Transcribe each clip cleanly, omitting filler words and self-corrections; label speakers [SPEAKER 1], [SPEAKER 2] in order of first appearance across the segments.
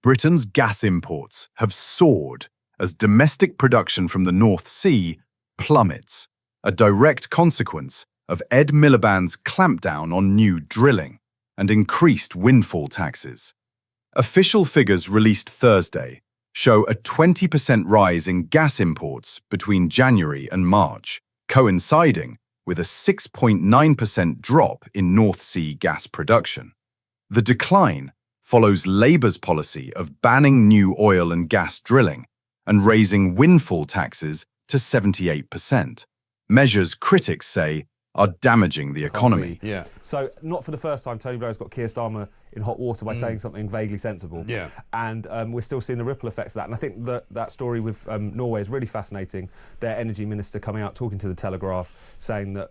[SPEAKER 1] Britain's gas imports have soared as domestic production from the North Sea plummets, a direct consequence of Ed Miliband's clampdown on new drilling and increased windfall taxes. Official figures released Thursday show a 20% rise in gas imports between January and March, coinciding with a 6.9% drop in North Sea gas production. The decline follows Labour's policy of banning new oil and gas drilling and raising windfall taxes to 78%, measures critics say are damaging the economy.
[SPEAKER 2] Yeah. So, not for the first time, Tony Blair's got Keir Starmer in hot water by saying something vaguely sensible.
[SPEAKER 3] Yeah.
[SPEAKER 2] And we're still seeing the ripple effects of that. And I think that story with Norway is really fascinating. Their energy minister coming out talking to the Telegraph, saying that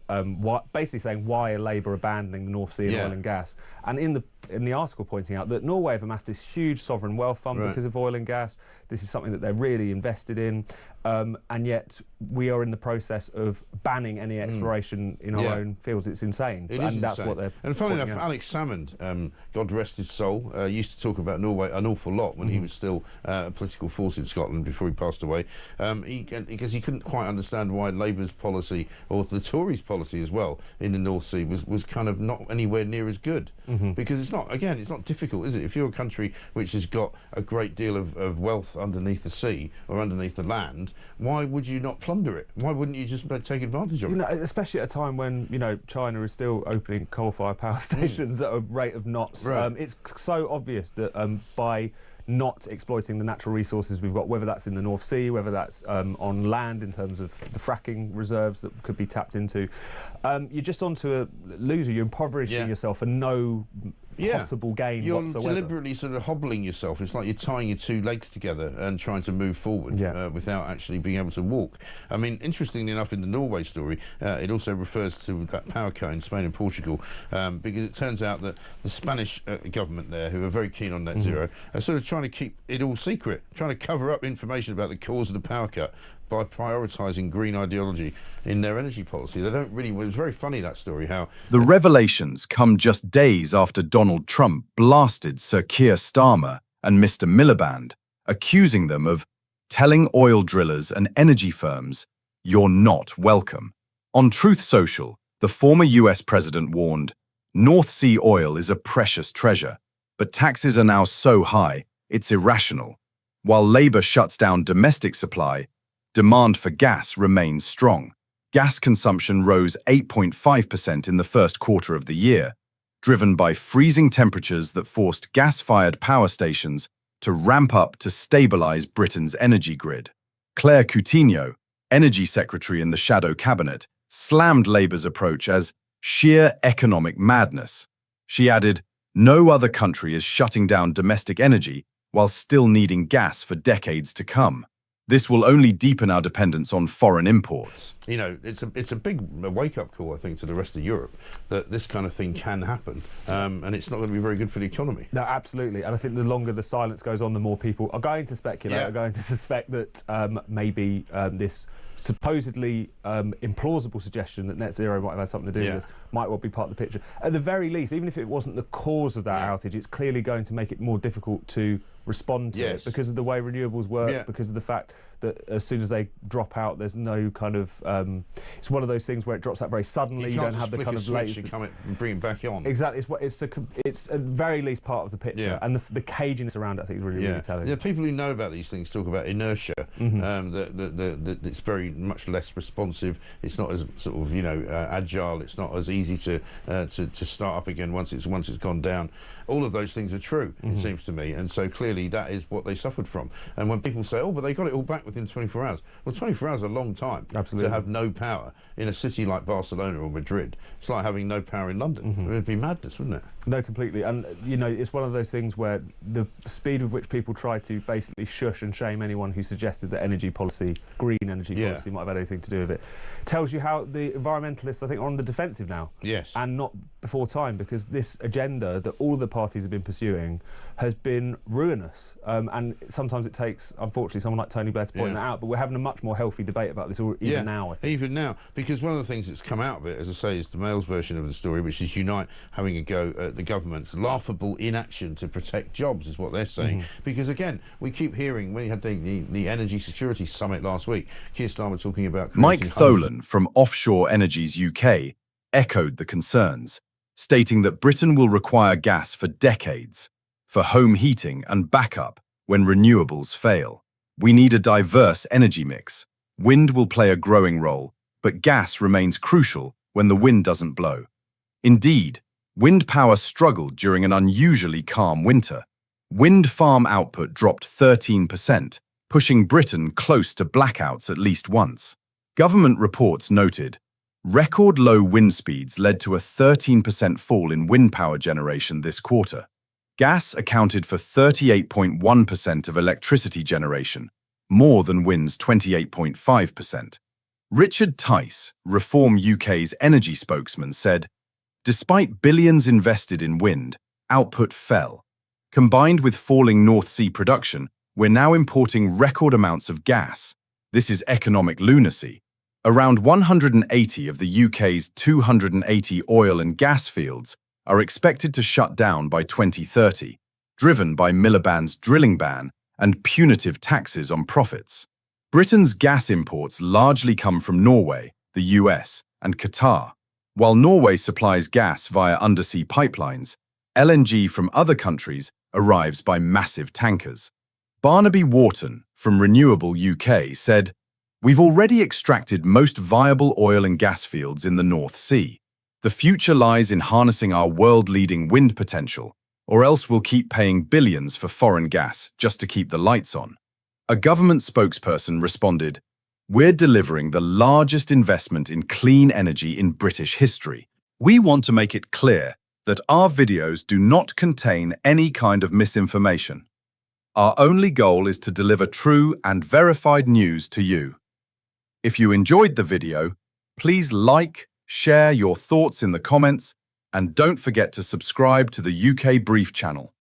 [SPEAKER 2] basically saying why are Labour abandoning the North Sea and oil and gas, and in the article pointing out that Norway have amassed this huge sovereign wealth fund because of oil and gas. This is something that they're really invested in, and yet we are in the process of banning any exploration in our own fields. It's insane.
[SPEAKER 3] It is
[SPEAKER 2] that's
[SPEAKER 3] insane.
[SPEAKER 2] what they're.
[SPEAKER 3] And funnily enough,
[SPEAKER 2] out.
[SPEAKER 3] Alex Salmond, God rest his soul, used to talk about Norway an awful lot when he was still a political force in Scotland before he passed away. Because he couldn't quite understand why Labour's policy, or the Tories' policy as well, in the North Sea was kind of not anywhere near as good. Because it's not difficult, is it? If you're a country which has got a great deal of wealth underneath the sea or underneath the land, why would you not plunder it? Why wouldn't you just take advantage of it?
[SPEAKER 2] Especially at a time when China is still opening coal-fired power stations at a rate of knots. It's so obvious that by not exploiting the natural resources we've got, whether that's in the North Sea, whether that's on land in terms of the fracking reserves that could be tapped into, you're just onto a loser. You're impoverishing yourself for no possible gain whatsoever.
[SPEAKER 3] You're deliberately sort of hobbling yourself. It's like you're tying your two legs together and trying to move forward without actually being able to walk. I mean, interestingly enough, in the Norway story, it also refers to that power cut in Spain and Portugal, because it turns out that the Spanish government there, who are very keen on net zero, are sort of trying to keep it all secret, trying to cover up information about the cause of the power cut by prioritising green ideology in their energy policy. They don't really. It was very funny, that story, how
[SPEAKER 1] The revelations come just days after Donald Trump blasted Sir Keir Starmer and Mr. Miliband, accusing them of telling oil drillers and energy firms, "You're not welcome." On Truth Social, the former US president warned, "North Sea oil is a precious treasure, but taxes are now so high, it's irrational." While Labour shuts down domestic supply, demand for gas remains strong. Gas consumption rose 8.5% in the first quarter of the year, driven by freezing temperatures that forced gas-fired power stations to ramp up to stabilise Britain's energy grid. Claire Coutinho, Energy Secretary in the Shadow Cabinet, slammed Labour's approach as sheer economic madness. She added, "No other country is shutting down domestic energy while still needing gas for decades to come. This will only deepen our dependence on foreign imports."
[SPEAKER 3] It's a big wake-up call, I think, to the rest of Europe that this kind of thing can happen, and it's not going to be very good for the economy.
[SPEAKER 2] No, absolutely. And I think the longer the silence goes on, the more people are going to speculate, are going to suspect that maybe this supposedly implausible suggestion that net zero might have had something to do with this might well be part of the picture. At the very least, even if it wasn't the cause of that outage, it's clearly going to make it more difficult to respond to it because of the way renewables work, because of the fact that as soon as they drop out, there's no kind of it's one of those things where it drops out very suddenly. You don't have the kind of
[SPEAKER 3] switch and bring it back on.
[SPEAKER 2] Exactly. It's at very least part of the picture, and the caginess around it, I think, is really telling.
[SPEAKER 3] Yeah, people who know about these things talk about inertia. That it's very much less responsive. It's not as sort of agile. It's not as easy to start up again once it's gone down. All of those things are true, it seems to me, and so clearly that is what they suffered from. And when people say, "Oh, but they got it all back within 24 hours," well, 24 hours is a long time to have no power in a city like Barcelona or Madrid. It's like having no power in London. It would be madness, wouldn't it?
[SPEAKER 2] No, completely. And it's one of those things where the speed with which people try to basically shush and shame anyone who suggested that green energy policy might have had anything to do with it, tells you how the environmentalists, I think, are on the defensive now.
[SPEAKER 3] Yes.
[SPEAKER 2] And not before time, because this agenda that all the parties have been pursuing has been ruinous. And sometimes it takes, unfortunately, someone like Tony Blair to point that out. But we're having a much more healthy debate about this even now, I think.
[SPEAKER 3] Even now, because one of the things that's come out of it, as I say, is the Mail's version of the story, which is Unite having a go at the government's laughable inaction to protect jobs, is what they're saying. Because again, we keep hearing, when you had the Energy Security Summit last week, Keir Starmer talking about...
[SPEAKER 1] Mike Tholen from Offshore Energies UK echoed the concerns, stating that Britain will require gas for decades, for home heating and backup when renewables fail. We need a diverse energy mix. Wind will play a growing role, but gas remains crucial when the wind doesn't blow. Indeed, wind power struggled during an unusually calm winter. Wind farm output dropped 13%, pushing Britain close to blackouts at least once. Government reports noted, record low wind speeds led to a 13% fall in wind power generation this quarter. Gas accounted for 38.1% of electricity generation, more than wind's 28.5%. Richard Tice, Reform UK's energy spokesman, said, despite billions invested in wind, output fell. Combined with falling North Sea production, we're now importing record amounts of gas. This is economic lunacy. Around 180 of the UK's 280 oil and gas fields are expected to shut down by 2030, driven by Miliband's drilling ban and punitive taxes on profits. Britain's gas imports largely come from Norway, the US, and Qatar. While Norway supplies gas via undersea pipelines, LNG from other countries arrives by massive tankers. Barnaby Wharton from Renewable UK said, we've already extracted most viable oil and gas fields in the North Sea. The future lies in harnessing our world-leading wind potential, or else we'll keep paying billions for foreign gas just to keep the lights on. A government spokesperson responded, we're delivering the largest investment in clean energy in British history. We want to make it clear that our videos do not contain any kind of misinformation. Our only goal is to deliver true and verified news to you. If you enjoyed the video, please like, share your thoughts in the comments, and don't forget to subscribe to the UK Brief channel.